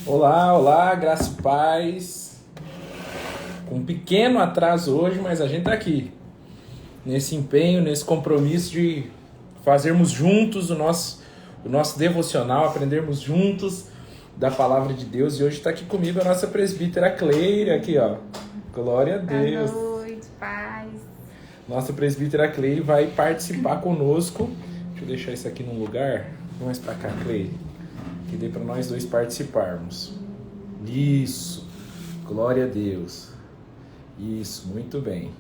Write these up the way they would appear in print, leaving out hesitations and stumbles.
Olá, olá, graça e paz. Com um pequeno atraso hoje, mas a gente tá aqui. Nesse empenho, nesse compromisso de fazermos juntos o nosso devocional, aprendermos juntos da palavra de Deus. E hoje está aqui comigo a nossa presbítera Cleire, aqui ó. Glória a Deus. Boa noite, paz. Nossa presbítera Cleire vai participar conosco. Deixa eu deixar isso aqui num lugar. Vamos para cá, Cleire. Que dê para nós dois participarmos. Isso. Glória a Deus. Isso, muito bem.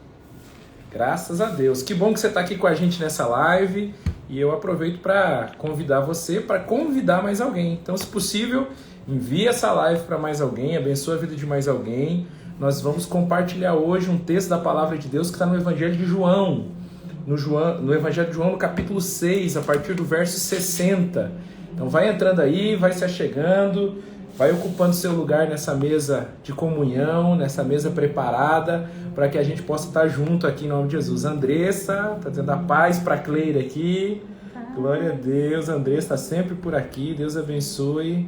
Graças a Deus. Que bom que você está aqui com a gente nessa live. E eu aproveito para convidar você, para convidar mais alguém. Então, se possível, envie essa live para mais alguém, abençoe a vida de mais alguém. Nós vamos compartilhar hoje um texto da palavra de Deus que está no Evangelho de João. No Evangelho de João, no capítulo 6, a partir do verso 60. Então vai entrando aí, vai se achegando, vai ocupando seu lugar nessa mesa de comunhão, nessa mesa preparada, para que a gente possa estar junto aqui em nome de Jesus. Andressa, está dizendo a paz para a Cleire aqui. Glória a Deus, Andressa está sempre por aqui, Deus abençoe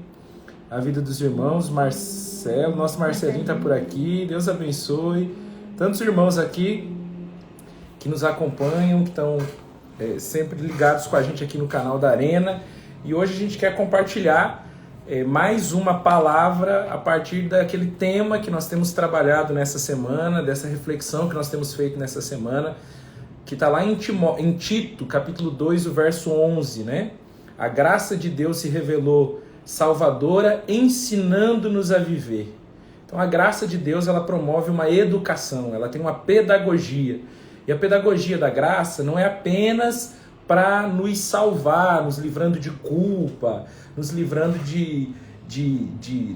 a vida dos irmãos. Marcelo, nosso Marcelinho está por aqui, Deus abençoe. Tantos irmãos aqui que nos acompanham, que estão sempre ligados com a gente aqui no canal da Arena. E hoje a gente quer compartilhar mais uma palavra a partir daquele tema que nós temos trabalhado nessa semana, dessa reflexão que nós temos feito nessa semana, que está lá em Tito, capítulo 2, o verso 11, né? A graça de Deus se revelou salvadora, ensinando-nos a viver. Então a graça de Deus, ela promove uma educação, ela tem uma pedagogia. E a pedagogia da graça não é apenas para nos salvar, nos livrando de culpa, nos livrando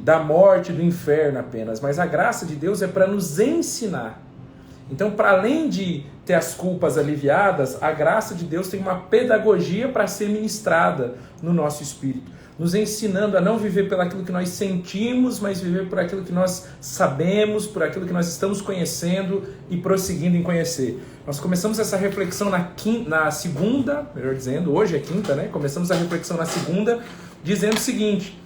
da morte, do inferno apenas. Mas a graça de Deus é para nos ensinar. Então, para além de ter as culpas aliviadas, a graça de Deus tem uma pedagogia para ser ministrada no nosso espírito, nos ensinando a não viver pelo aquilo que nós sentimos, mas viver por aquilo que nós sabemos, por aquilo que nós estamos conhecendo e prosseguindo em conhecer. Nós começamos essa reflexão na segunda, melhor dizendo, hoje é quinta, né? Começamos a reflexão na segunda, dizendo o seguinte,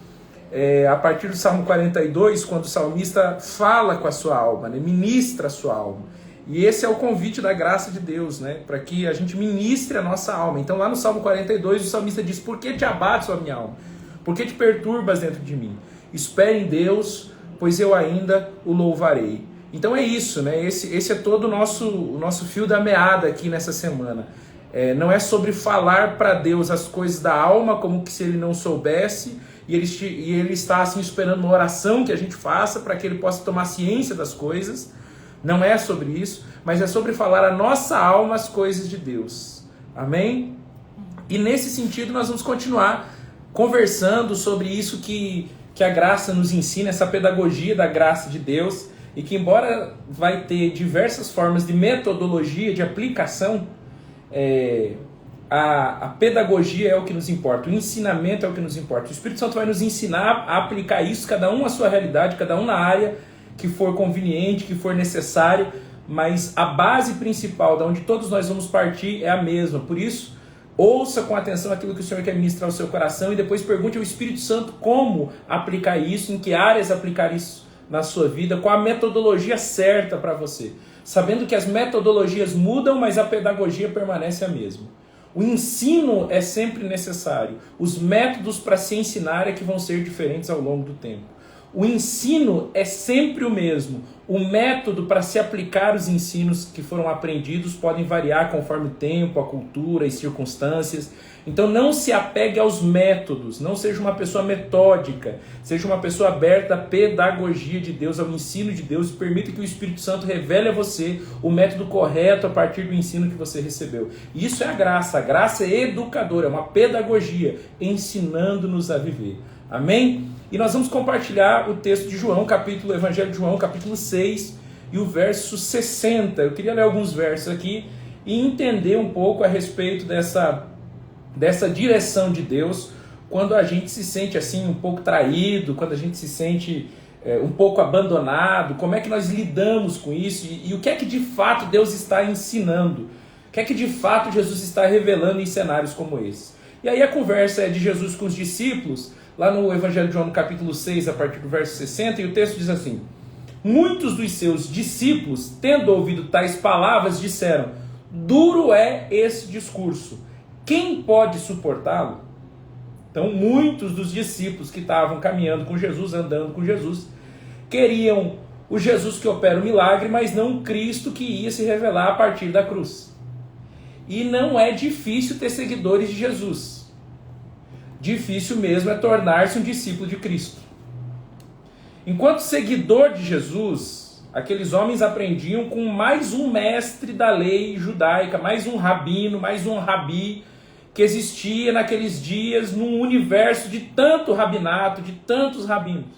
a partir do Salmo 42, quando o salmista fala com a sua alma, né? Ministra a sua alma. E esse é o convite da graça de Deus, né? Para que a gente ministre a nossa alma. Então lá no Salmo 42, o salmista diz, por que te abates, ó minha alma? Por que te perturbas dentro de mim? Espere em Deus, pois eu ainda o louvarei. Então é isso, né? Esse é todo o nosso fio da meada aqui nessa semana. Não é sobre falar para Deus as coisas da alma, como que se ele não soubesse, e ele está assim esperando uma oração que a gente faça para que ele possa tomar ciência das coisas. Não é sobre isso, mas é sobre falar a nossa alma as coisas de Deus. Amém? E nesse sentido nós vamos continuar conversando sobre isso que a graça nos ensina, essa pedagogia da graça de Deus, e que embora vai ter diversas formas de metodologia, de aplicação, a pedagogia é o que nos importa, o ensinamento é o que nos importa. O Espírito Santo vai nos ensinar a aplicar isso, cada um à sua realidade, cada um na área que for conveniente, que for necessário, mas a base principal da onde todos nós vamos partir é a mesma. Por isso, ouça com atenção aquilo que o Senhor quer ministrar ao seu coração e depois pergunte ao Espírito Santo como aplicar isso, em que áreas aplicar isso na sua vida, qual a metodologia certa para você. Sabendo que as metodologias mudam, mas a pedagogia permanece a mesma. O ensino é sempre necessário. Os métodos para se ensinar é que vão ser diferentes ao longo do tempo. O ensino é sempre o mesmo. O método para se aplicar os ensinos que foram aprendidos podem variar conforme o tempo, a cultura e circunstâncias. Então não se apegue aos métodos, não seja uma pessoa metódica, seja uma pessoa aberta à pedagogia de Deus, ao ensino de Deus, e permita que o Espírito Santo revele a você o método correto a partir do ensino que você recebeu. Isso é a graça é educadora, é uma pedagogia, ensinando-nos a viver. Amém? E nós vamos compartilhar o texto de João, Evangelho de João, capítulo 6 e o verso 60. Eu queria ler alguns versos aqui e entender um pouco a respeito dessa direção de Deus quando a gente se sente assim um pouco traído, quando a gente se sente um pouco abandonado, como é que nós lidamos com isso e o que é que de fato Deus está ensinando, o que é que de fato Jesus está revelando em cenários como esse. E aí a conversa é de Jesus com os discípulos, lá no Evangelho de João, no capítulo 6, a partir do verso 60, e o texto diz assim: muitos dos seus discípulos, tendo ouvido tais palavras, disseram: duro é esse discurso, quem pode suportá-lo? Então muitos dos discípulos que estavam caminhando com Jesus, andando com Jesus, queriam o Jesus que opera o milagre, mas não o Cristo que ia se revelar a partir da cruz. E não é difícil ter seguidores de Jesus. Difícil mesmo é tornar-se um discípulo de Cristo. Enquanto seguidor de Jesus, aqueles homens aprendiam com mais um mestre da lei judaica, mais um rabino, mais um rabi, que existia naqueles dias num universo de tanto rabinato, de tantos rabinos.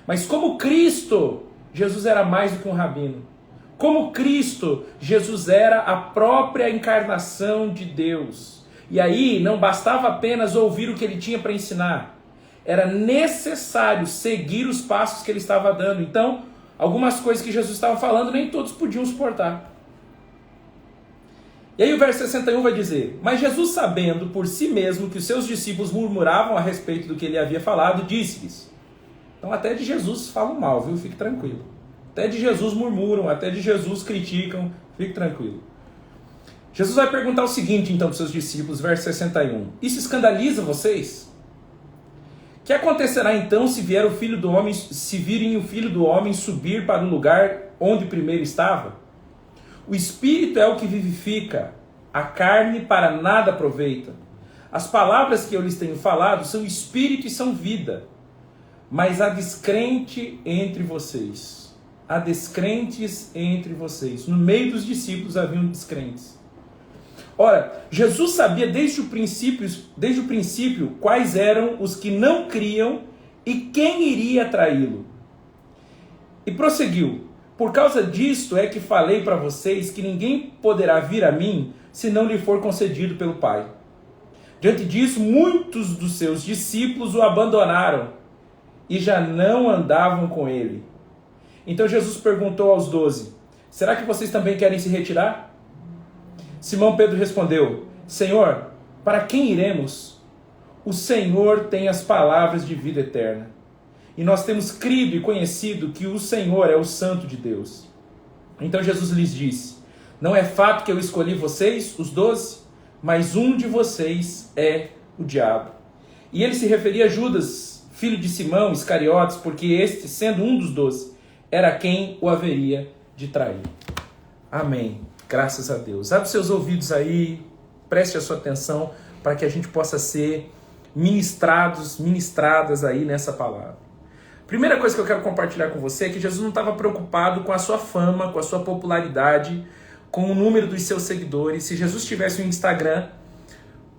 Mas como Cristo, Jesus era mais do que um rabino. Como Cristo, Jesus era a própria encarnação de Deus. E aí não bastava apenas ouvir o que ele tinha para ensinar. Era necessário seguir os passos que ele estava dando. Então, algumas coisas que Jesus estava falando, nem todos podiam suportar. E aí o verso 61 vai dizer: mas Jesus, sabendo por si mesmo que os seus discípulos murmuravam a respeito do que ele havia falado, disse-lhes. Então até de Jesus falam mal, viu? Fique tranquilo. Até de Jesus murmuram, até de Jesus criticam, fique tranquilo. Jesus vai perguntar o seguinte então para os seus discípulos, verso 61. Isso escandaliza vocês? Que acontecerá então se vier o Filho do Homem, se virem o Filho do Homem subir para o lugar onde primeiro estava? O Espírito é o que vivifica, a carne para nada aproveita. As palavras que eu lhes tenho falado são Espírito e são vida. Mas há descrente entre vocês. Há descrentes entre vocês. No meio dos discípulos haviam descrentes. Ora, Jesus sabia desde o princípio quais eram os que não criam e quem iria traí-lo. E prosseguiu: por causa disto é que falei para vocês que ninguém poderá vir a mim se não lhe for concedido pelo Pai. Diante disso, muitos dos seus discípulos o abandonaram e já não andavam com ele. Então Jesus perguntou aos 12: será que vocês também querem se retirar? Simão Pedro respondeu: Senhor, para quem iremos? O Senhor tem as palavras de vida eterna. E nós temos crido e conhecido que o Senhor é o Santo de Deus. Então Jesus lhes disse: não é fato que eu escolhi vocês, os 12, mas um de vocês é o diabo. E ele se referia a Judas, filho de Simão Iscariotes, porque este, sendo um dos 12, era quem o haveria de trair. Amém. Graças a Deus. Abre os seus ouvidos aí, preste a sua atenção para que a gente possa ser ministradas aí nessa palavra. Primeira coisa que eu quero compartilhar com você é que Jesus não estava preocupado com a sua fama, com a sua popularidade, com o número dos seus seguidores. Se Jesus tivesse um Instagram,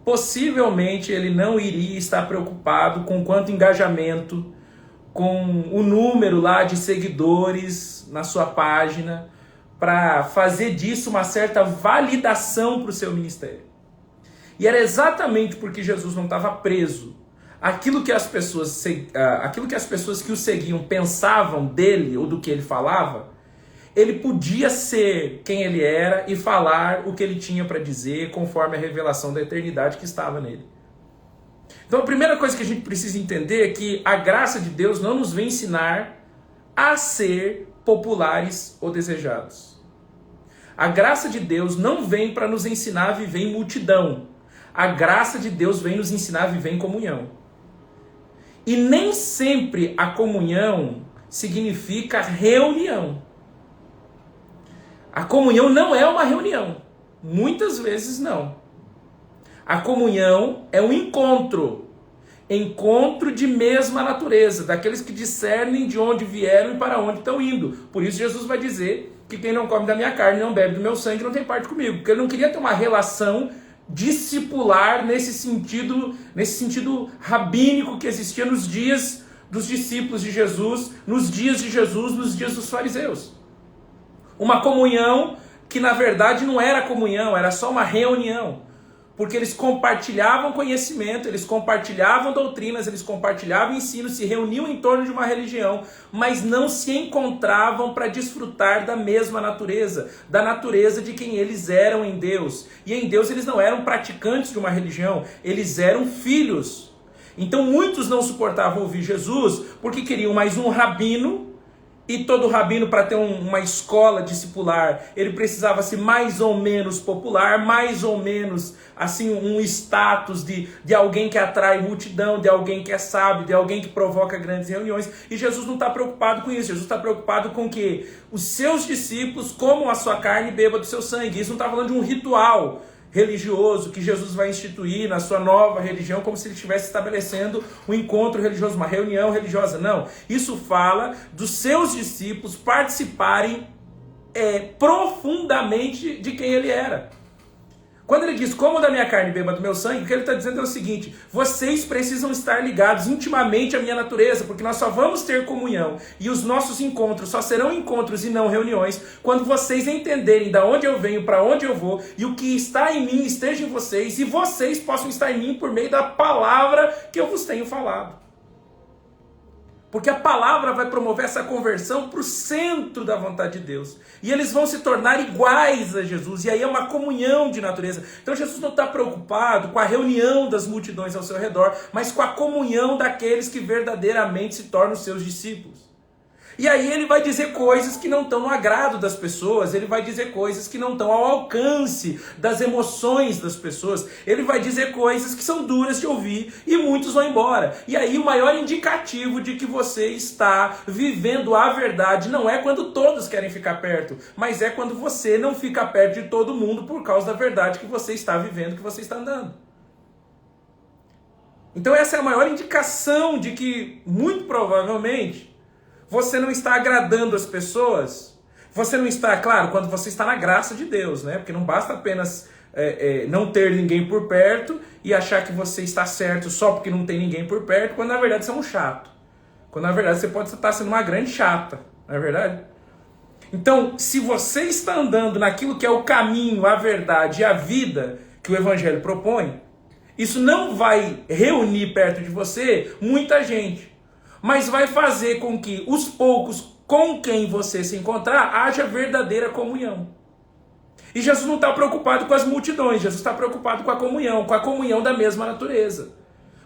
possivelmente ele não iria estar preocupado com quanto engajamento, com o número lá de seguidores na sua página, para fazer disso uma certa validação para o seu ministério. E era exatamente porque Jesus não estava preso aquilo que as pessoas que o seguiam pensavam dele ou do que ele falava. Ele podia ser quem ele era e falar o que ele tinha para dizer conforme a revelação da eternidade que estava nele. Então a primeira coisa que a gente precisa entender é que a graça de Deus não nos vem ensinar a ser populares ou desejados. A graça de Deus não vem para nos ensinar a viver em multidão. A graça de Deus vem nos ensinar a viver em comunhão. E nem sempre a comunhão significa reunião. A comunhão não é uma reunião. Muitas vezes não. A comunhão é um encontro. Encontro de mesma natureza, daqueles que discernem de onde vieram e para onde estão indo. Por isso Jesus vai dizer que quem não come da minha carne, não bebe do meu sangue, não tem parte comigo. Porque ele não queria ter uma relação discipular nesse sentido rabínico que existia nos dias dos discípulos de Jesus, nos dias de Jesus, nos dias dos fariseus. Uma comunhão que na verdade não era comunhão, era só uma reunião. porque eles compartilhavam conhecimento, eles compartilhavam doutrinas, eles compartilhavam ensino, se reuniam em torno de uma religião, mas não se encontravam para desfrutar da mesma natureza, da natureza de quem eles eram em Deus. E em Deus eles não eram praticantes de uma religião, eles eram filhos. Então muitos não suportavam ouvir Jesus porque queriam mais um rabino, e todo rabino, para ter uma escola discipular, ele precisava ser mais ou menos popular, mais ou menos assim um status de alguém que atrai multidão, de alguém que é sábio, de alguém que provoca grandes reuniões. E Jesus não está preocupado com isso. Jesus está preocupado com que os seus discípulos comam a sua carne e bebam do seu sangue. Isso não está falando de um ritual religioso que Jesus vai instituir na sua nova religião, como se ele estivesse estabelecendo um encontro religioso, uma reunião religiosa. Não, isso fala dos seus discípulos participarem profundamente de quem ele era. Quando ele diz, coma da minha carne e beba do meu sangue, o que ele está dizendo é o seguinte: vocês precisam estar ligados intimamente à minha natureza, porque nós só vamos ter comunhão, e os nossos encontros só serão encontros e não reuniões, quando vocês entenderem de onde eu venho, para onde eu vou, e o que está em mim esteja em vocês, e vocês possam estar em mim por meio da palavra que eu vos tenho falado. Porque a palavra vai promover essa conversão para o centro da vontade de Deus. E eles vão se tornar iguais a Jesus. E aí é uma comunhão de natureza. Então Jesus não está preocupado com a reunião das multidões ao seu redor, mas com a comunhão daqueles que verdadeiramente se tornam seus discípulos. E aí ele vai dizer coisas que não estão no agrado das pessoas, ele vai dizer coisas que não estão ao alcance das emoções das pessoas, ele vai dizer coisas que são duras de ouvir e muitos vão embora. E aí o maior indicativo de que você está vivendo a verdade não é quando todos querem ficar perto, mas é quando você não fica perto de todo mundo por causa da verdade que você está vivendo, que você está andando. Então essa é a maior indicação de que, muito provavelmente, você não está agradando as pessoas. Você não está, claro, quando você está na graça de Deus, né? Porque não basta apenas não ter ninguém por perto e achar que você está certo só porque não tem ninguém por perto, quando na verdade você é um chato. Quando na verdade você pode estar sendo uma grande chata, não é verdade? Então, se você está andando naquilo que é o caminho, a verdade e a vida que o Evangelho propõe, isso não vai reunir perto de você muita gente, mas vai fazer com que os poucos com quem você se encontrar haja verdadeira comunhão. E Jesus não está preocupado com as multidões, Jesus está preocupado com a comunhão da mesma natureza.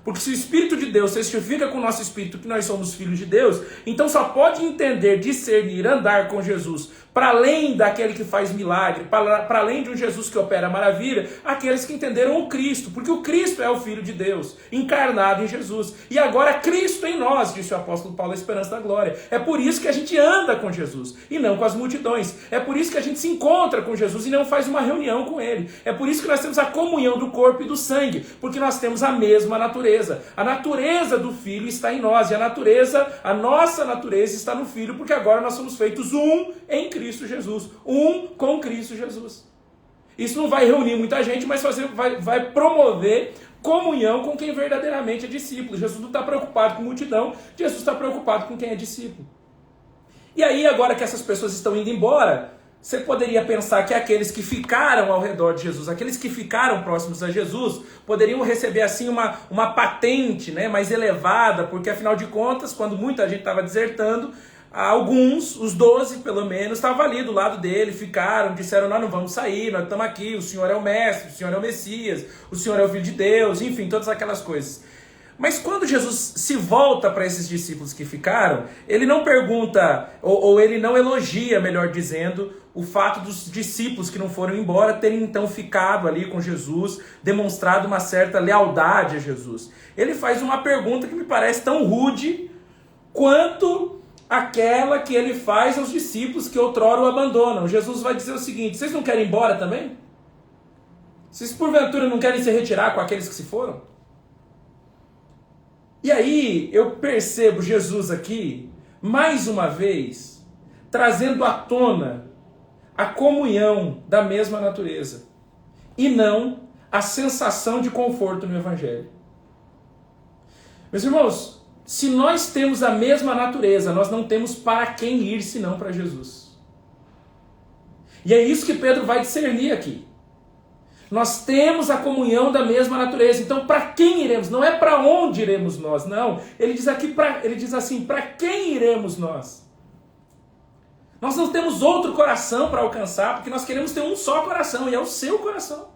Porque se o Espírito de Deus testifica com o nosso Espírito que nós somos filhos de Deus, então só pode entender, discernir, andar com Jesus, para além daquele que faz milagre, para além de um Jesus que opera maravilha, aqueles que entenderam o Cristo, porque o Cristo é o Filho de Deus, encarnado em Jesus. E agora Cristo em nós, disse o apóstolo Paulo, a esperança da glória. É por isso que a gente anda com Jesus, e não com as multidões. É por isso que a gente se encontra com Jesus e não faz uma reunião com Ele. É por isso que nós temos a comunhão do corpo e do sangue, porque nós temos a mesma natureza. A natureza do Filho está em nós, e a nossa natureza está no Filho, porque agora nós somos feitos um em Cristo Jesus, um com Cristo Jesus. Isso não vai reunir muita gente, mas vai promover comunhão com quem verdadeiramente é discípulo. Jesus não está preocupado com multidão, Jesus está preocupado com quem é discípulo. E aí, agora que essas pessoas estão indo embora, você poderia pensar que aqueles que ficaram ao redor de Jesus, aqueles que ficaram próximos a Jesus, poderiam receber assim uma patente, né, mais elevada, porque afinal de contas, quando muita gente estava desertando, alguns, os 12 pelo menos, estavam ali do lado dele, ficaram, disseram: nós não vamos sair, nós estamos aqui, o Senhor é o Mestre, o Senhor é o Messias, o Senhor é o Filho de Deus, enfim, todas aquelas coisas. Mas quando Jesus se volta para esses discípulos que ficaram, ele não pergunta, ou ele não elogia, melhor dizendo, o fato dos discípulos que não foram embora terem então ficado ali com Jesus, demonstrado uma certa lealdade a Jesus. Ele faz uma pergunta que me parece tão rude quanto aquela que ele faz aos discípulos que outrora o abandonam. Jesus vai dizer o seguinte: vocês não querem ir embora também? Vocês porventura não querem se retirar com aqueles que se foram? E aí eu percebo Jesus aqui, mais uma vez, trazendo à tona a comunhão da mesma natureza, e não a sensação de conforto no Evangelho. Meus irmãos, se nós temos a mesma natureza, nós não temos para quem ir senão para Jesus. E é isso que Pedro vai discernir aqui. Nós temos a comunhão da mesma natureza. Então, para quem iremos? Não é para onde iremos nós, não. Ele diz assim, para quem iremos nós? Nós não temos outro coração para alcançar, porque nós queremos ter um só coração, e é o seu coração.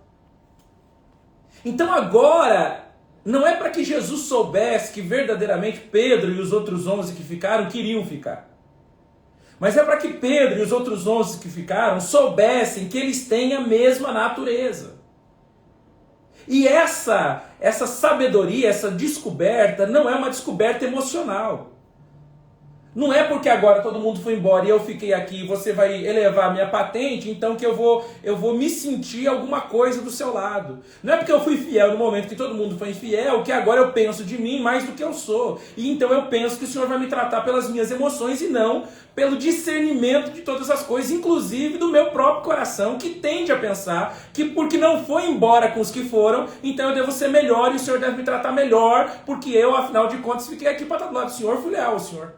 Então agora, não é para que Jesus soubesse que verdadeiramente Pedro e os outros 11 que ficaram queriam ficar. Mas é para que Pedro e os outros 11 que ficaram soubessem que eles têm a mesma natureza. E essa sabedoria, essa descoberta, não é uma descoberta emocional. Não é porque agora todo mundo foi embora e eu fiquei aqui e você vai elevar a minha patente, então que eu vou me sentir alguma coisa do seu lado. Não é porque eu fui fiel no momento que todo mundo foi infiel, que agora eu penso de mim mais do que eu sou. E então eu penso que o Senhor vai me tratar pelas minhas emoções e não pelo discernimento de todas as coisas, inclusive do meu próprio coração, que tende a pensar que porque não foi embora com os que foram, então eu devo ser melhor e o Senhor deve me tratar melhor, porque eu, afinal de contas, fiquei aqui para estar do lado do Senhor, fui leal ao Senhor.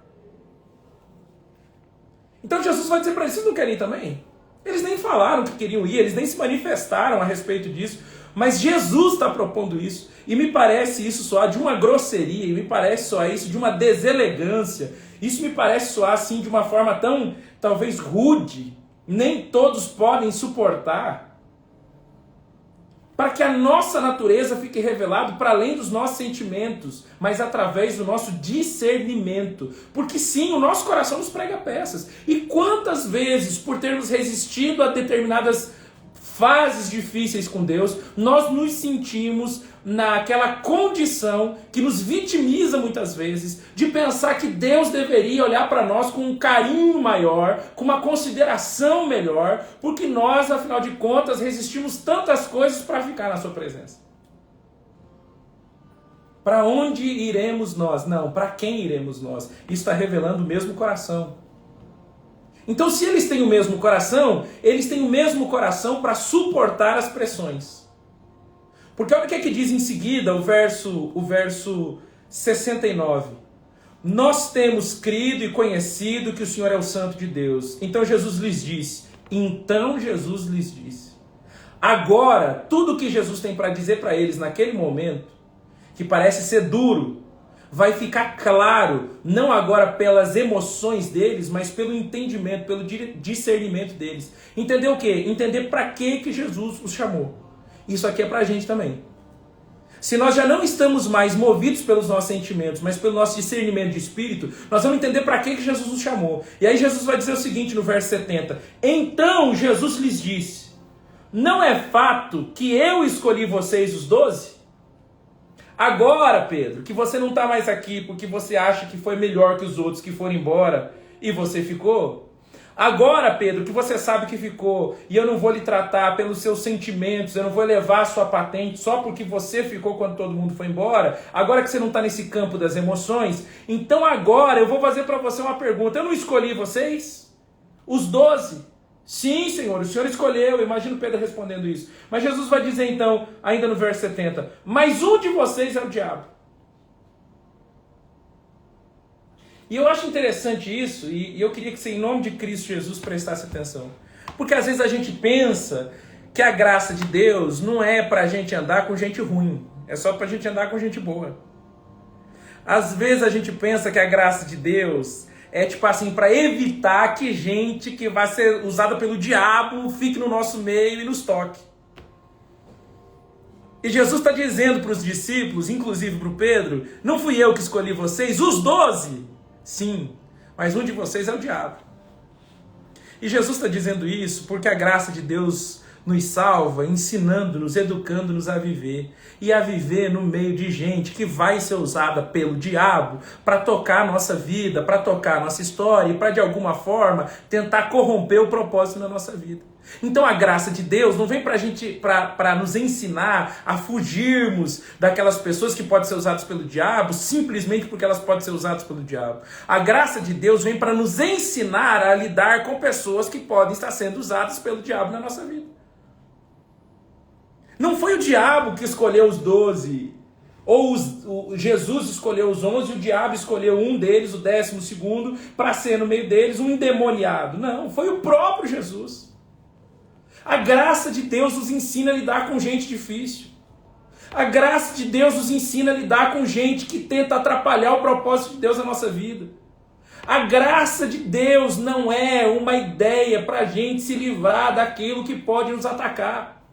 Então Jesus vai dizer para eles, vocês não querem ir também? Eles nem falaram que queriam ir, eles nem se manifestaram a respeito disso, mas Jesus está propondo isso, e me parece isso soar de uma grosseria, e me parece soar isso de uma deselegância, isso me parece soar assim de uma forma tão, talvez, rude, nem todos podem suportar, para que a nossa natureza fique revelada para além dos nossos sentimentos, mas através do nosso discernimento. Porque sim, o nosso coração nos prega peças. E quantas vezes, por termos resistido a determinadas fases difíceis com Deus, nós nos sentimos naquela condição que nos vitimiza muitas vezes, de pensar que Deus deveria olhar para nós com um carinho maior, com uma consideração melhor, porque nós, afinal de contas, resistimos tantas coisas para ficar na sua presença. Para onde iremos nós? Não, para quem iremos nós? Isso está revelando o mesmo coração. Então, se eles têm o mesmo coração, eles têm o mesmo coração para suportar as pressões. Porque olha o que diz em seguida o verso 69. Nós temos crido e conhecido que o Senhor é o Santo de Deus. Então Jesus lhes disse. Agora, tudo que Jesus tem para dizer para eles naquele momento, que parece ser duro, vai ficar claro, não agora pelas emoções deles, mas pelo entendimento, pelo discernimento deles. Entender o quê? Entender para que Jesus os chamou. Isso aqui é para a gente também. Se nós já não estamos mais movidos pelos nossos sentimentos, mas pelo nosso discernimento de espírito, nós vamos entender para que Jesus nos chamou. E aí Jesus vai dizer o seguinte no verso 70. Então Jesus lhes disse, não é fato que eu escolhi vocês os 12? Agora, Pedro, que você não está mais aqui porque você acha que foi melhor que os outros que foram embora e você ficou? Agora, Pedro, que você sabe que ficou e eu não vou lhe tratar pelos seus sentimentos, eu não vou levar a sua patente só porque você ficou quando todo mundo foi embora, agora que você não está nesse campo das emoções, então agora eu vou fazer para você uma pergunta. Eu não escolhi vocês? Os 12? Sim, Senhor, o Senhor escolheu. Imagino Pedro respondendo isso. Mas Jesus vai dizer então, ainda no verso 70, mas um de vocês é o diabo. E eu acho interessante isso, e eu queria que você, em nome de Cristo Jesus, prestasse atenção. Porque às vezes a gente pensa que a graça de Deus não é para a gente andar com gente ruim, é só para a gente andar com gente boa. Às vezes a gente pensa que a graça de Deus é tipo assim, para evitar que gente que vai ser usada pelo diabo fique no nosso meio e nos toque. E Jesus está dizendo para os discípulos, inclusive para o Pedro, não fui eu que escolhi vocês, os 12... Sim, mas um de vocês é o diabo. E Jesus está dizendo isso porque a graça de Deus nos salva, ensinando-nos, educando-nos a viver. E a viver no meio de gente que vai ser usada pelo diabo para tocar a nossa vida, para tocar a nossa história e para, de alguma forma, tentar corromper o propósito na nossa vida. Então a graça de Deus não vem para nos ensinar a fugirmos daquelas pessoas que podem ser usadas pelo diabo simplesmente porque elas podem ser usadas pelo diabo. A graça de Deus vem para nos ensinar a lidar com pessoas que podem estar sendo usadas pelo diabo na nossa vida. Não foi o diabo que escolheu os 12, ou Jesus escolheu os 11 e o diabo escolheu um deles, o 12º, para ser no meio deles um endemoniado. Não, foi o próprio Jesus. A graça de Deus nos ensina a lidar com gente difícil. A graça de Deus nos ensina a lidar com gente que tenta atrapalhar o propósito de Deus na nossa vida. A graça de Deus não é uma ideia para a gente se livrar daquilo que pode nos atacar.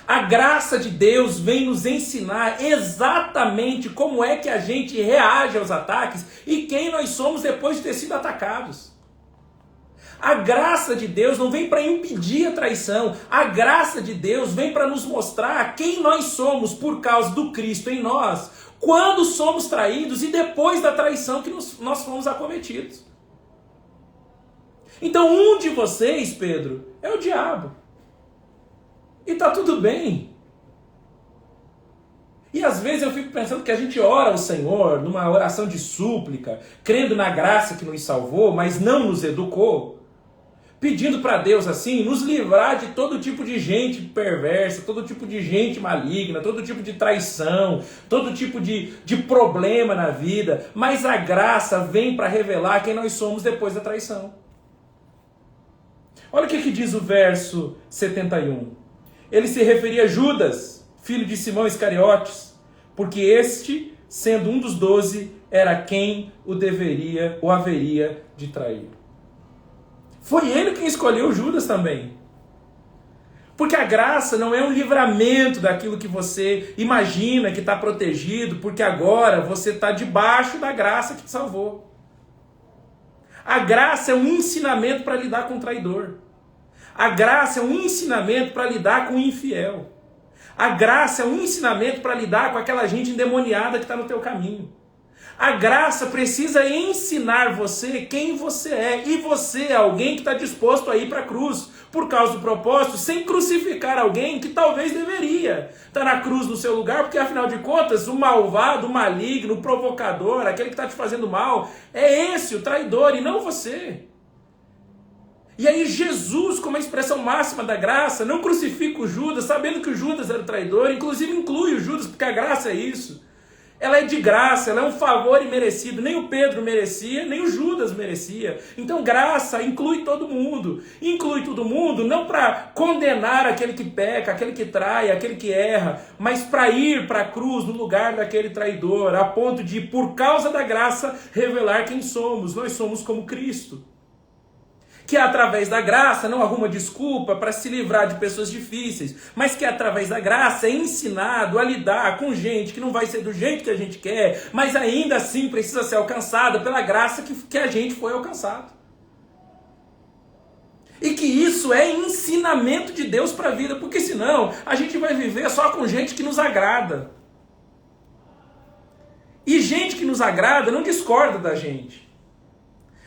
A graça de Deus vem nos ensinar exatamente como é que a gente reage aos ataques e quem nós somos depois de ter sido atacados. A graça de Deus não vem para impedir a traição. A graça de Deus vem para nos mostrar quem nós somos por causa do Cristo em nós, quando somos traídos e depois da traição que nós fomos acometidos. Então um de vocês, Pedro, é o diabo. E está tudo bem. E às vezes eu fico pensando que a gente ora ao Senhor numa oração de súplica, crendo na graça que nos salvou, mas não nos educou, pedindo para Deus assim, nos livrar de todo tipo de gente perversa, todo tipo de gente maligna, todo tipo de traição, todo tipo de problema na vida, mas a graça vem para revelar quem nós somos depois da traição. Olha o que diz o verso 71. Ele se referia a Judas, filho de Simão Iscariotes, porque este, sendo um dos 12, era quem o haveria de trair. Foi ele quem escolheu Judas também. Porque a graça não é um livramento daquilo que você imagina que está protegido, porque agora você está debaixo da graça que te salvou. A graça é um ensinamento para lidar com o traidor. A graça é um ensinamento para lidar com o infiel. A graça é um ensinamento para lidar com aquela gente endemoniada que está no teu caminho. A graça precisa ensinar você quem você é. E você é alguém que está disposto a ir para a cruz por causa do propósito, sem crucificar alguém que talvez deveria estar na cruz no seu lugar, porque afinal de contas o malvado, o maligno, o provocador, aquele que está te fazendo mal, é esse, o traidor, e não você. E aí Jesus, como a expressão máxima da graça, não crucifica o Judas, sabendo que o Judas era o traidor, inclusive inclui o Judas, porque a graça é isso. Ela é de graça, ela é um favor imerecido, nem o Pedro merecia, nem o Judas merecia. Então graça inclui todo mundo não para condenar aquele que peca, aquele que trai, aquele que erra, mas para ir para a cruz no lugar daquele traidor, a ponto de, por causa da graça, revelar quem somos. Nós somos como Cristo, que através da graça não arruma desculpa para se livrar de pessoas difíceis, mas que através da graça é ensinado a lidar com gente que não vai ser do jeito que a gente quer, mas ainda assim precisa ser alcançada pela graça que a gente foi alcançado. E que isso é ensinamento de Deus para a vida, porque senão a gente vai viver só com gente que nos agrada. E gente que nos agrada não discorda da gente.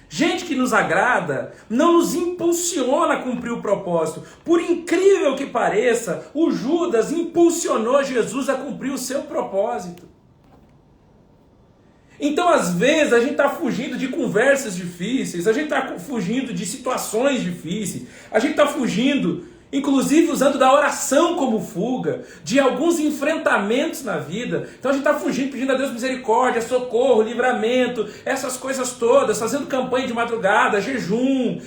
Gente que nos agrada não nos impulsiona a cumprir o propósito. Por incrível que pareça, o Judas impulsionou Jesus a cumprir o seu propósito. Então, às vezes, a gente está fugindo de conversas difíceis, a gente está fugindo de situações difíceis, a gente está fugindo, inclusive usando da oração como fuga, de alguns enfrentamentos na vida. Então a gente está fugindo, pedindo a Deus misericórdia, socorro, livramento, essas coisas todas, fazendo campanha de madrugada, jejum,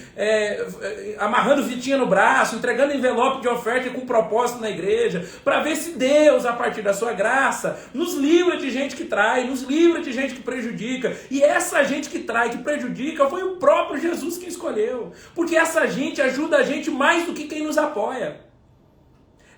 amarrando fitinha no braço, entregando envelope de oferta com propósito na igreja, para ver se Deus, a partir da sua graça, nos livra de gente que trai, nos livra de gente que prejudica. E essa gente que trai, que prejudica, foi o próprio Jesus que escolheu, porque essa gente ajuda a gente mais do que quem nos apoia.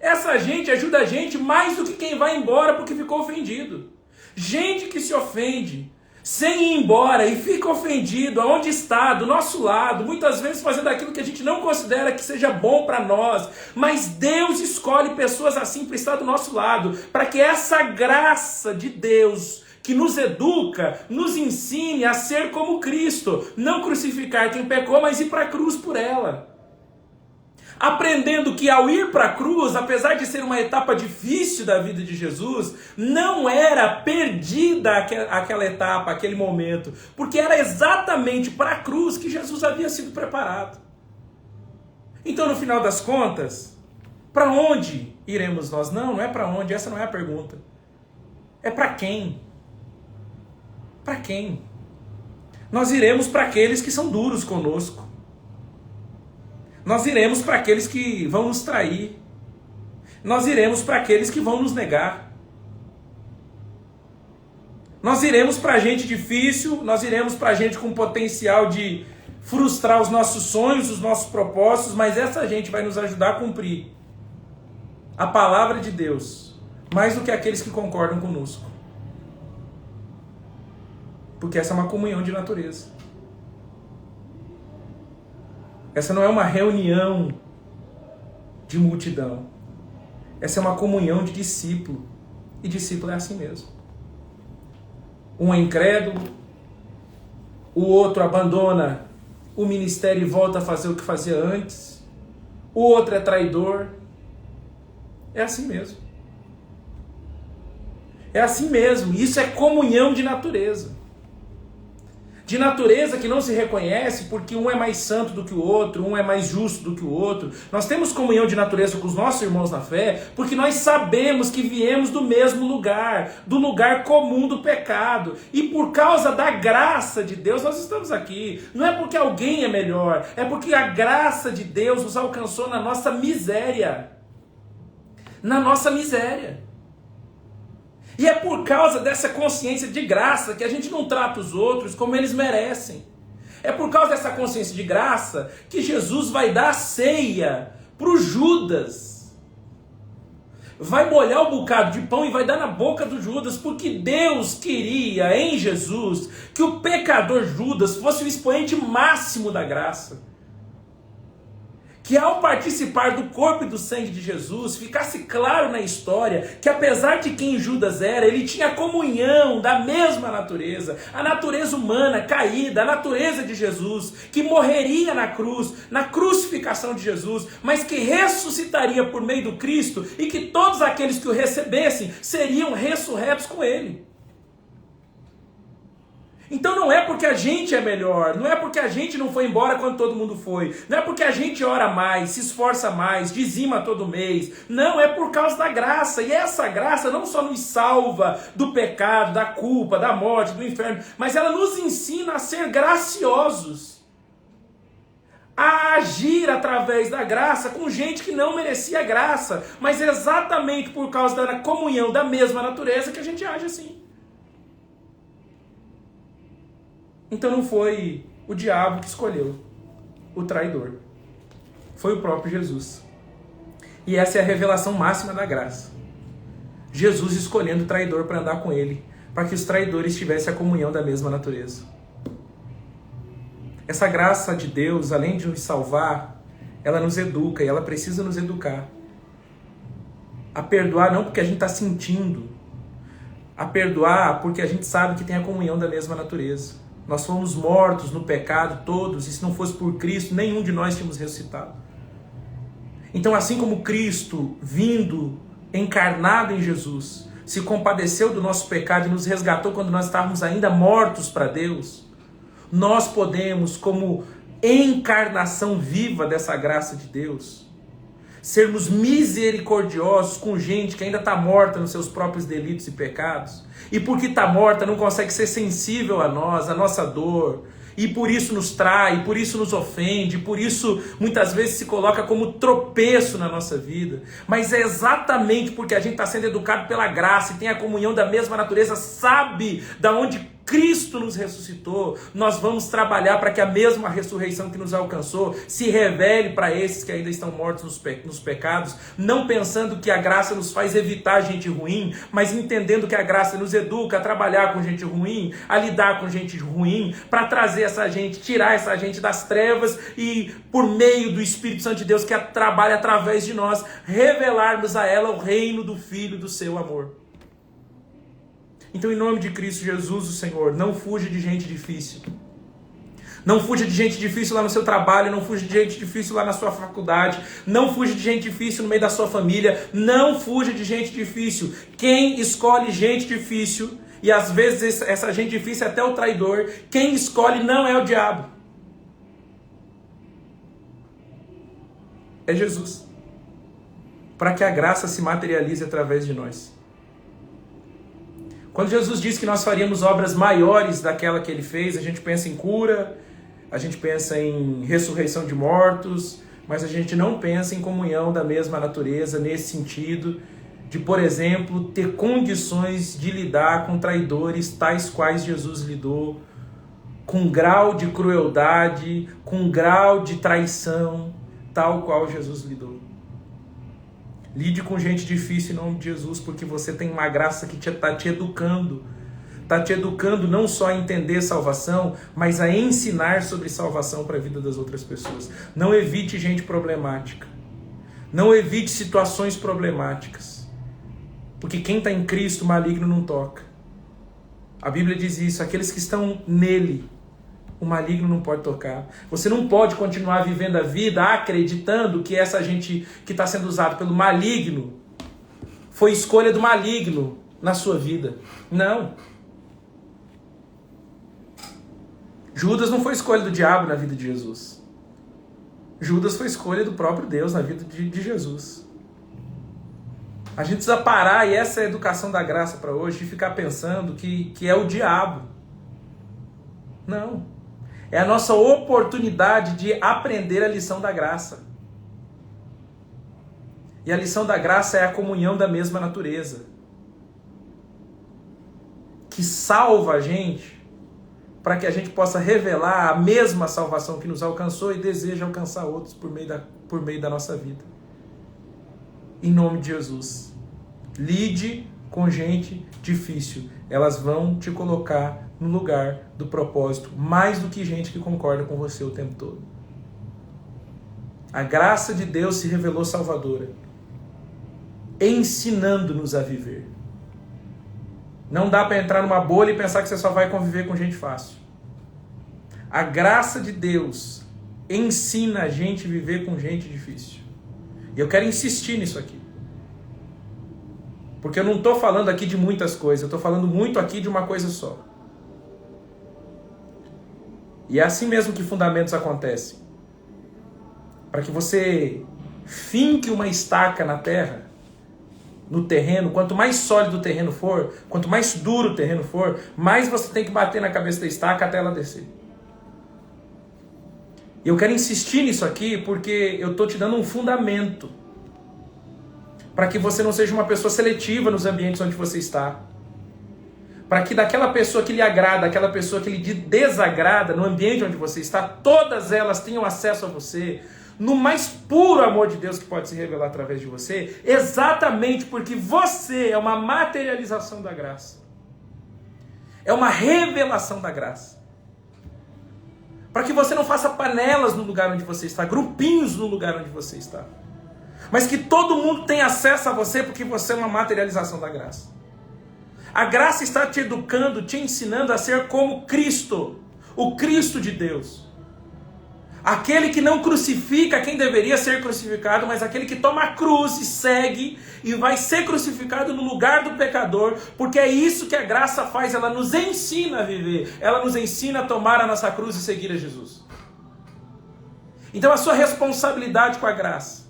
Essa gente ajuda a gente mais do que quem vai embora porque ficou ofendido. Gente que se ofende sem ir embora e fica ofendido aonde está, do nosso lado, muitas vezes fazendo aquilo que a gente não considera que seja bom para nós, mas Deus escolhe pessoas assim para estar do nosso lado, para que essa graça de Deus que nos educa, nos ensine a ser como Cristo, não crucificar quem pecou, mas ir para a cruz por ela. Aprendendo que ao ir para a cruz, apesar de ser uma etapa difícil da vida de Jesus, não era perdida aquela etapa, aquele momento, porque era exatamente para a cruz que Jesus havia sido preparado. Então, no final das contas, para onde iremos nós? Não é para onde, essa não é a pergunta. É para quem? Para quem? Nós iremos para aqueles que são duros conosco. Nós iremos para aqueles que vão nos trair. Nós iremos para aqueles que vão nos negar. Nós iremos para gente difícil, nós iremos para gente com potencial de frustrar os nossos sonhos, os nossos propósitos, mas essa gente vai nos ajudar a cumprir a palavra de Deus, mais do que aqueles que concordam conosco. Porque essa é uma comunhão de natureza. Essa não é uma reunião de multidão. Essa é uma comunhão de discípulo. E discípulo é assim mesmo. Um é incrédulo, o outro abandona o ministério e volta a fazer o que fazia antes, o outro é traidor. É assim mesmo. É assim mesmo. Isso é comunhão de natureza. De natureza que não se reconhece porque um é mais santo do que o outro, um é mais justo do que o outro. Nós temos comunhão de natureza com os nossos irmãos na fé porque nós sabemos que viemos do mesmo lugar, do lugar comum do pecado. E por causa da graça de Deus nós estamos aqui. Não é porque alguém é melhor, é porque a graça de Deus nos alcançou na nossa miséria. Na nossa miséria. E é por causa dessa consciência de graça que a gente não trata os outros como eles merecem. É por causa dessa consciência de graça que Jesus vai dar a ceia para o Judas. Vai molhar o bocado de pão e vai dar na boca do Judas, porque Deus queria em Jesus que o pecador Judas fosse o expoente máximo da graça. Que ao participar do corpo e do sangue de Jesus, ficasse claro na história que apesar de quem Judas era, ele tinha comunhão da mesma natureza, a natureza humana caída, a natureza de Jesus, que morreria na cruz, na crucificação de Jesus, mas que ressuscitaria por meio do Cristo e que todos aqueles que o recebessem seriam ressurretos com ele. Então não é porque a gente é melhor, não é porque a gente não foi embora quando todo mundo foi, não é porque a gente ora mais, se esforça mais, dizima todo mês, não, é por causa da graça, e essa graça não só nos salva do pecado, da culpa, da morte, do inferno, mas ela nos ensina a ser graciosos, a agir através da graça com gente que não merecia graça, mas é exatamente por causa da comunhão da mesma natureza que a gente age assim. Então não foi o diabo que escolheu o traidor. Foi o próprio Jesus. E essa é a revelação máxima da graça. Jesus escolhendo o traidor para andar com ele, para que os traidores tivessem a comunhão da mesma natureza. Essa graça de Deus, além de nos salvar, ela nos educa e ela precisa nos educar. A perdoar não porque a gente está sentindo, a perdoar porque a gente sabe que tem a comunhão da mesma natureza. Nós fomos mortos no pecado todos, e se não fosse por Cristo, nenhum de nós tínhamos ressuscitado. Então, assim como Cristo, vindo, encarnado em Jesus, se compadeceu do nosso pecado e nos resgatou quando nós estávamos ainda mortos para Deus, nós podemos, como encarnação viva dessa graça de Deus, sermos misericordiosos com gente que ainda está morta nos seus próprios delitos e pecados, e porque está morta não consegue ser sensível a nós, a nossa dor, e por isso nos trai, por isso nos ofende, por isso muitas vezes se coloca como tropeço na nossa vida, mas é exatamente porque a gente está sendo educado pela graça e tem a comunhão da mesma natureza, sabe da onde Cristo nos ressuscitou, nós vamos trabalhar para que a mesma ressurreição que nos alcançou se revele para esses que ainda estão mortos nos pecados, não pensando que a graça nos faz evitar gente ruim, mas entendendo que a graça nos educa a trabalhar com gente ruim, a lidar com gente ruim, para trazer essa gente, tirar essa gente das trevas e, por meio do Espírito Santo de Deus que trabalha através de nós, revelarmos a ela o reino do Filho do seu amor. Então, em nome de Cristo Jesus, o Senhor, não fuja de gente difícil. Não fuja de gente difícil lá no seu trabalho, não fuja de gente difícil lá na sua faculdade, não fuja de gente difícil no meio da sua família, não fuja de gente difícil. Quem escolhe gente difícil, e às vezes essa gente difícil é até o traidor, quem escolhe não é o diabo. É Jesus. Para que a graça se materialize através de nós. Quando Jesus disse que nós faríamos obras maiores daquela que ele fez, a gente pensa em cura, a gente pensa em ressurreição de mortos, mas a gente não pensa em comunhão da mesma natureza nesse sentido de, por exemplo, ter condições de lidar com traidores tais quais Jesus lidou, com grau de crueldade, com grau de traição, tal qual Jesus lidou. Lide com gente difícil em nome de Jesus, porque você tem uma graça que está te educando. Está te educando não só a entender salvação, mas a ensinar sobre salvação para a vida das outras pessoas. Não evite gente problemática. Não evite situações problemáticas. Porque quem está em Cristo, o maligno não toca. A Bíblia diz isso, aqueles que estão nele, o maligno não pode tocar. Você não pode continuar vivendo a vida acreditando que essa gente que está sendo usada pelo maligno foi escolha do maligno na sua vida. Não. Judas não foi escolha do diabo na vida de Jesus. Judas foi escolha do próprio Deus na vida de Jesus. A gente precisa parar, e essa é a educação da graça para hoje, de ficar pensando que é o diabo. Não. É a nossa oportunidade de aprender a lição da graça. E a lição da graça é a comunhão da mesma natureza, que salva a gente, para que a gente possa revelar a mesma salvação que nos alcançou e deseja alcançar outros por meio da nossa vida. Em nome de Jesus. Lide com gente difícil. Elas vão te colocar no lugar do propósito, mais do que gente que concorda com você o tempo todo. A graça de Deus se revelou salvadora, ensinando-nos a viver. Não dá para entrar numa bolha e pensar que você só vai conviver com gente fácil. A graça de Deus ensina a gente a viver com gente difícil. E eu quero insistir nisso aqui. Porque eu não estou falando aqui de muitas coisas, eu estou falando muito aqui de uma coisa só. E é assim mesmo que fundamentos acontecem. Para que você finque uma estaca na terra, no terreno, quanto mais sólido o terreno for, quanto mais duro o terreno for, mais você tem que bater na cabeça da estaca até ela descer. E eu quero insistir nisso aqui porque eu estou te dando um fundamento para que você não seja uma pessoa seletiva nos ambientes onde você está. Para que daquela pessoa que lhe agrada, aquela pessoa que lhe desagrada no ambiente onde você está, todas elas tenham acesso a você no mais puro amor de Deus que pode se revelar através de você, exatamente porque você é uma materialização da graça. É uma revelação da graça. Para que você não faça panelas no lugar onde você está, grupinhos no lugar onde você está. Mas que todo mundo tenha acesso a você porque você é uma materialização da graça. A graça está te educando, te ensinando a ser como Cristo, o Cristo de Deus. Aquele que não crucifica quem deveria ser crucificado, mas aquele que toma a cruz e segue e vai ser crucificado no lugar do pecador, porque é isso que a graça faz, ela nos ensina a viver, ela nos ensina a tomar a nossa cruz e seguir a Jesus. Então a sua responsabilidade com a graça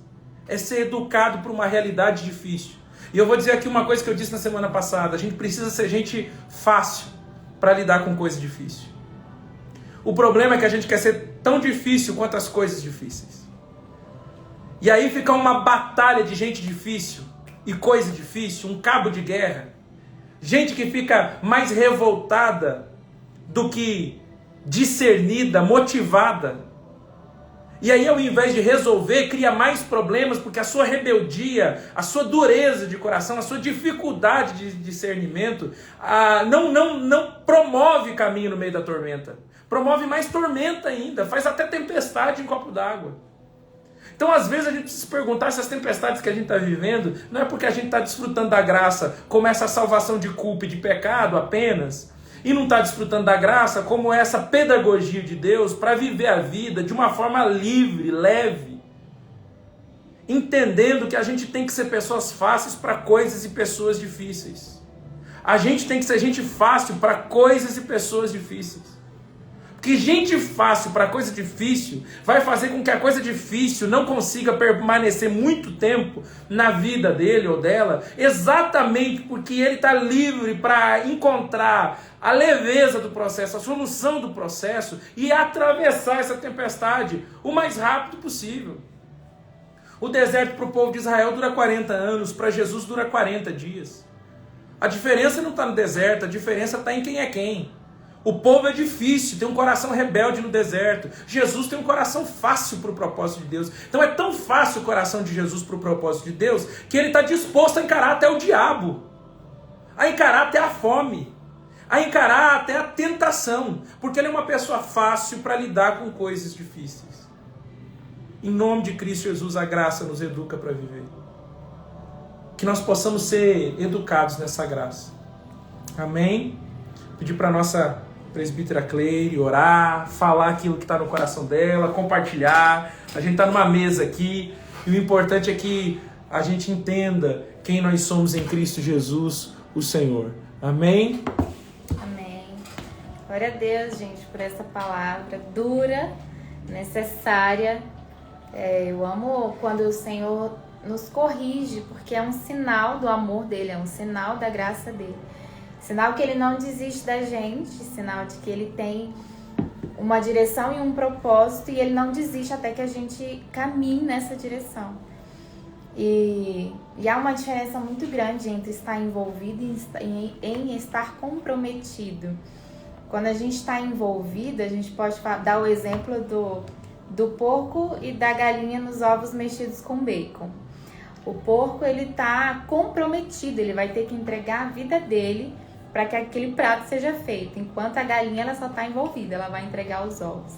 é ser educado por uma realidade difícil. E eu vou dizer aqui uma coisa que eu disse na semana passada, a gente precisa ser gente fácil para lidar com coisa difícil. O problema é que a gente quer ser tão difícil quanto as coisas difíceis. E aí fica uma batalha de gente difícil e coisa difícil, um cabo de guerra. Gente que fica mais revoltada do que discernida, motivada. E aí, ao invés de resolver, cria mais problemas, porque a sua rebeldia, a sua dureza de coração, a sua dificuldade de discernimento não promove caminho no meio da tormenta. Promove mais tormenta ainda, faz até tempestade em copo d'água. Então, às vezes, a gente precisa se perguntar se as tempestades que a gente está vivendo não é porque a gente está desfrutando da graça como essa salvação de culpa e de pecado apenas, e não está desfrutando da graça como essa pedagogia de Deus para viver a vida de uma forma livre, leve, entendendo que a gente tem que ser pessoas fáceis para coisas e pessoas difíceis. A gente tem que ser gente fácil para coisas e pessoas difíceis. Porque gente fácil para coisa difícil vai fazer com que a coisa difícil não consiga permanecer muito tempo na vida dele ou dela, exatamente porque ele está livre para encontrar a leveza do processo, a solução do processo e atravessar essa tempestade o mais rápido possível. O deserto para o povo de Israel dura 40 anos, para Jesus dura 40 dias. A diferença não está no deserto, a diferença está em quem é quem. O povo é difícil, tem um coração rebelde no deserto. Jesus tem um coração fácil para o propósito de Deus. Então é tão fácil o coração de Jesus para o propósito de Deus, que ele está disposto a encarar até o diabo, a encarar até a fome, a encarar até a tentação, porque ele é uma pessoa fácil para lidar com coisas difíceis. Em nome de Cristo Jesus, a graça nos educa para viver. Que nós possamos ser educados nessa graça. Amém? Pedir para a nossa presbítera Cleire orar, falar aquilo que está no coração dela, compartilhar. A gente está numa mesa aqui e o importante é que a gente entenda quem nós somos em Cristo Jesus, o Senhor. Amém? Amém. Glória a Deus, gente, por essa palavra dura, necessária. Eu amo quando o Senhor nos corrige, porque é um sinal do amor dele, é um sinal da graça dele. Sinal que ele não desiste da gente, sinal de que ele tem uma direção e um propósito e ele não desiste até que a gente caminhe nessa direção. E há uma diferença muito grande entre estar envolvido e em estar comprometido. Quando a gente está envolvido, a gente pode dar o exemplo do porco e da galinha nos ovos mexidos com bacon. O porco, ele está comprometido, ele vai ter que entregar a vida dele para que aquele prato seja feito, enquanto a galinha ela só está envolvida, ela vai entregar os ovos.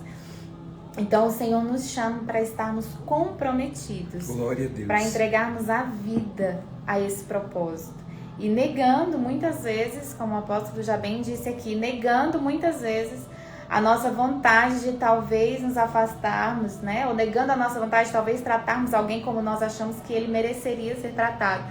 Então o Senhor nos chama para estarmos comprometidos, glória a Deus, para entregarmos a vida a esse propósito. E negando muitas vezes, como o apóstolo já bem disse aqui, negando muitas vezes a nossa vontade de talvez nos afastarmos, né? Ou negando a nossa vontade de talvez tratarmos alguém como nós achamos que ele mereceria ser tratado.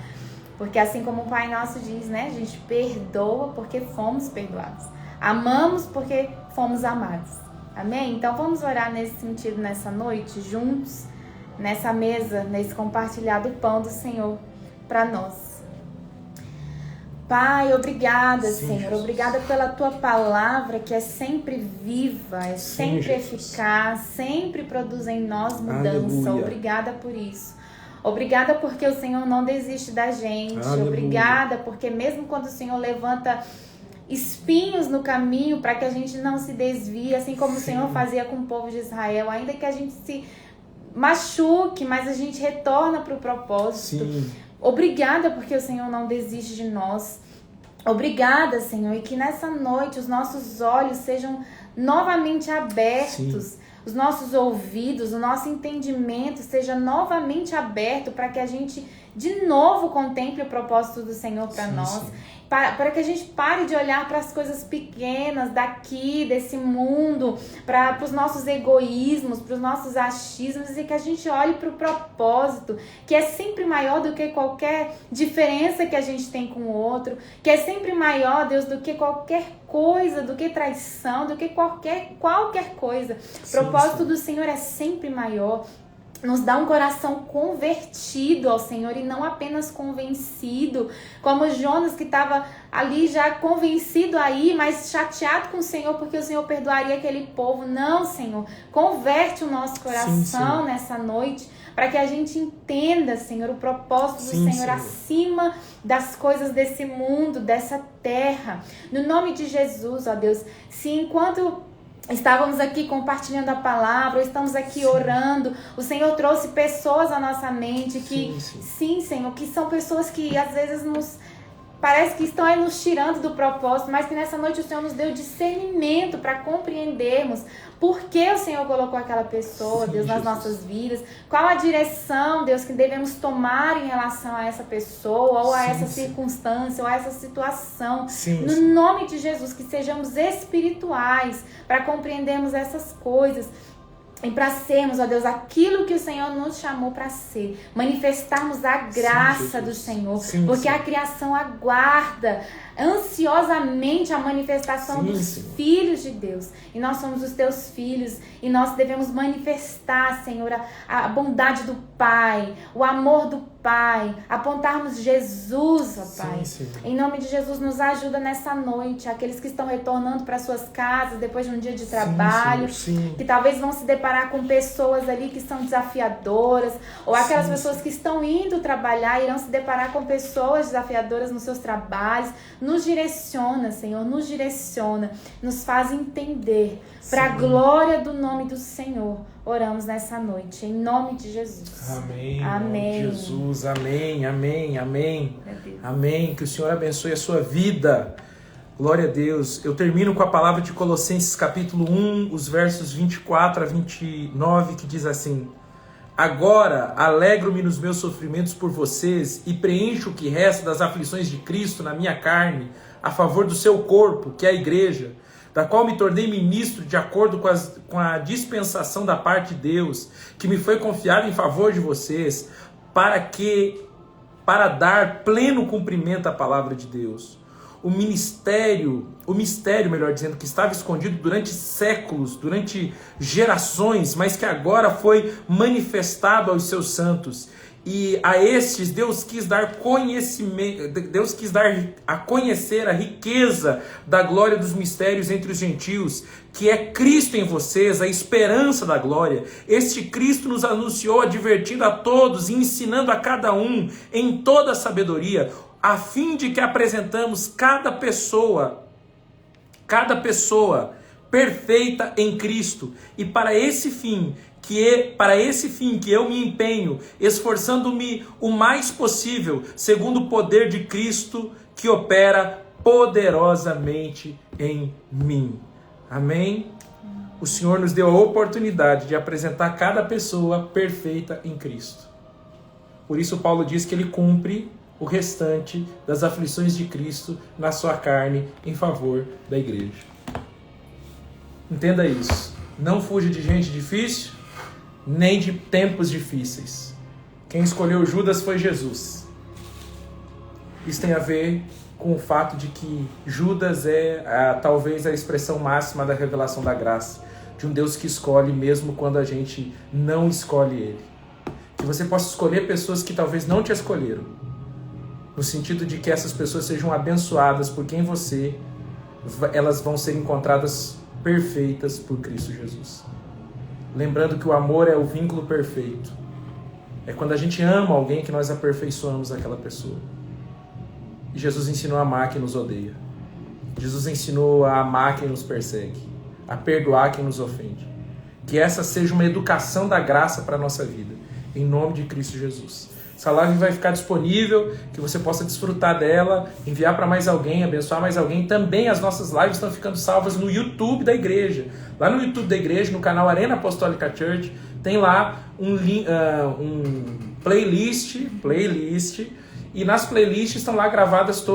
Porque assim como o Pai Nosso diz, né? A gente perdoa porque fomos perdoados. Amamos porque fomos amados. Amém? Então vamos orar nesse sentido nessa noite, juntos, nessa mesa, nesse compartilhar do pão do Senhor para nós. Pai, obrigada, Sim, Senhor. Jesus. Obrigada pela Tua palavra que é sempre viva, é Sim, sempre Jesus. eficaz, sempre produz em nós mudança. Aleluia. Obrigada por isso. Obrigada porque o Senhor não desiste da gente. Aleluia. Obrigada porque mesmo quando o Senhor levanta espinhos no caminho para que a gente não se desvie, assim como Sim. o Senhor fazia com o povo de Israel, ainda que a gente se machuque, mas a gente retorna para o propósito. Sim. Obrigada porque o Senhor não desiste de nós. Obrigada, Senhor, e que nessa noite os nossos olhos sejam novamente abertos. Sim. Os nossos ouvidos, o nosso entendimento seja novamente aberto para que a gente de novo contemple o propósito do Senhor para nós. Sim. Para que a gente pare de olhar para as coisas pequenas daqui, desse mundo, para os nossos egoísmos, para os nossos achismos, e que a gente olhe para o propósito, que é sempre maior do que qualquer diferença que a gente tem com o outro, que é sempre maior, Deus, do que qualquer coisa, do que traição, do que qualquer coisa. O propósito do Senhor é sempre maior. Nos dá um coração convertido ao Senhor e não apenas convencido, como Jonas, que estava ali já convencido aí, mas chateado com o Senhor porque o Senhor perdoaria aquele povo. Não, Senhor, converte o nosso coração nessa noite para que a gente entenda, Senhor, o propósito do Senhor acima das coisas desse mundo, dessa terra. No nome de Jesus, ó Deus, se enquanto estávamos aqui compartilhando a palavra, estamos aqui orando, o Senhor trouxe pessoas à nossa mente que, sim, Senhor, que são pessoas que às vezes parece que estão aí nos tirando do propósito, mas que nessa noite o Senhor nos deu discernimento para compreendermos por que o Senhor colocou aquela pessoa, Deus, nas nossas vidas, qual a direção, Deus, que devemos tomar em relação a essa pessoa, ou a essa circunstância, ou a essa situação. No nome de Jesus, que sejamos espirituais para compreendermos essas coisas. E para sermos, ó Deus, aquilo que o Senhor nos chamou para ser. Manifestarmos a graça do Senhor. Porque a criação aguarda ansiosamente a manifestação dos filhos de Deus. E nós somos os teus filhos e nós devemos manifestar, Senhor, a bondade do Pai, o amor do Pai, apontarmos Jesus, ó Pai. Em nome de Jesus, nos ajuda nessa noite, aqueles que estão retornando para suas casas depois de um dia de trabalho, que talvez vão se deparar com pessoas ali que são desafiadoras, ou aquelas pessoas que estão indo trabalhar irão se deparar com pessoas desafiadoras nos seus trabalhos. Nos direciona, Senhor, nos direciona, nos faz entender, para a glória do nome do Senhor. Oramos nessa noite, em nome de Jesus. Amém. Amém. Em nome de Jesus, amém, amém, amém. Amém. Que o Senhor abençoe a sua vida. Glória a Deus. Eu termino com a palavra de Colossenses capítulo 1, os versos 24 a 29, que diz assim: agora alegro-me nos meus sofrimentos por vocês e preencho o que resta das aflições de Cristo na minha carne, a favor do seu corpo, que é a igreja, da qual me tornei ministro de acordo com a dispensação da parte de Deus, que me foi confiada em favor de vocês, para dar pleno cumprimento à palavra de Deus. O mistério, melhor dizendo, que estava escondido durante séculos, durante gerações, mas que agora foi manifestado aos seus santos. E a estes Deus quis dar conhecimento, Deus quis dar a conhecer a riqueza da glória dos mistérios entre os gentios, que é Cristo em vocês, a esperança da glória. Este Cristo nos anunciou, advertindo a todos e ensinando a cada um em toda a sabedoria, a fim de que apresentamos cada pessoa perfeita em Cristo. E para esse fim que eu me empenho, esforçando-me o mais possível, segundo o poder de Cristo que opera poderosamente em mim. Amém? O Senhor nos deu a oportunidade de apresentar cada pessoa perfeita em Cristo. Por isso Paulo diz que ele cumpre o restante das aflições de Cristo na sua carne em favor da igreja. Entenda isso. Não fuja de gente difícil, nem de tempos difíceis. Quem escolheu Judas foi Jesus. Isso tem a ver com o fato de que Judas é talvez a expressão máxima da revelação da graça, de um Deus que escolhe mesmo quando a gente não escolhe Ele. Que você possa escolher pessoas que talvez não te escolheram, no sentido de que essas pessoas sejam abençoadas por quem você, elas vão ser encontradas perfeitas por Cristo Jesus. Lembrando que o amor é o vínculo perfeito. É quando a gente ama alguém que nós aperfeiçoamos aquela pessoa. E Jesus ensinou a amar quem nos odeia. Jesus ensinou a amar quem nos persegue, a perdoar quem nos ofende. Que essa seja uma educação da graça para a nossa vida, em nome de Cristo Jesus. Essa live vai ficar disponível, que você possa desfrutar dela, enviar para mais alguém, abençoar mais alguém. Também as nossas lives estão ficando salvas no YouTube da igreja. Lá no YouTube da igreja, no canal Arena Apostólica Church, tem lá um playlist, e nas playlists estão lá gravadas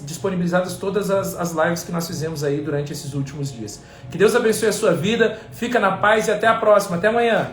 disponibilizadas todas as lives que nós fizemos aí durante esses últimos dias. Que Deus abençoe a sua vida, fica na paz e até a próxima. Até amanhã.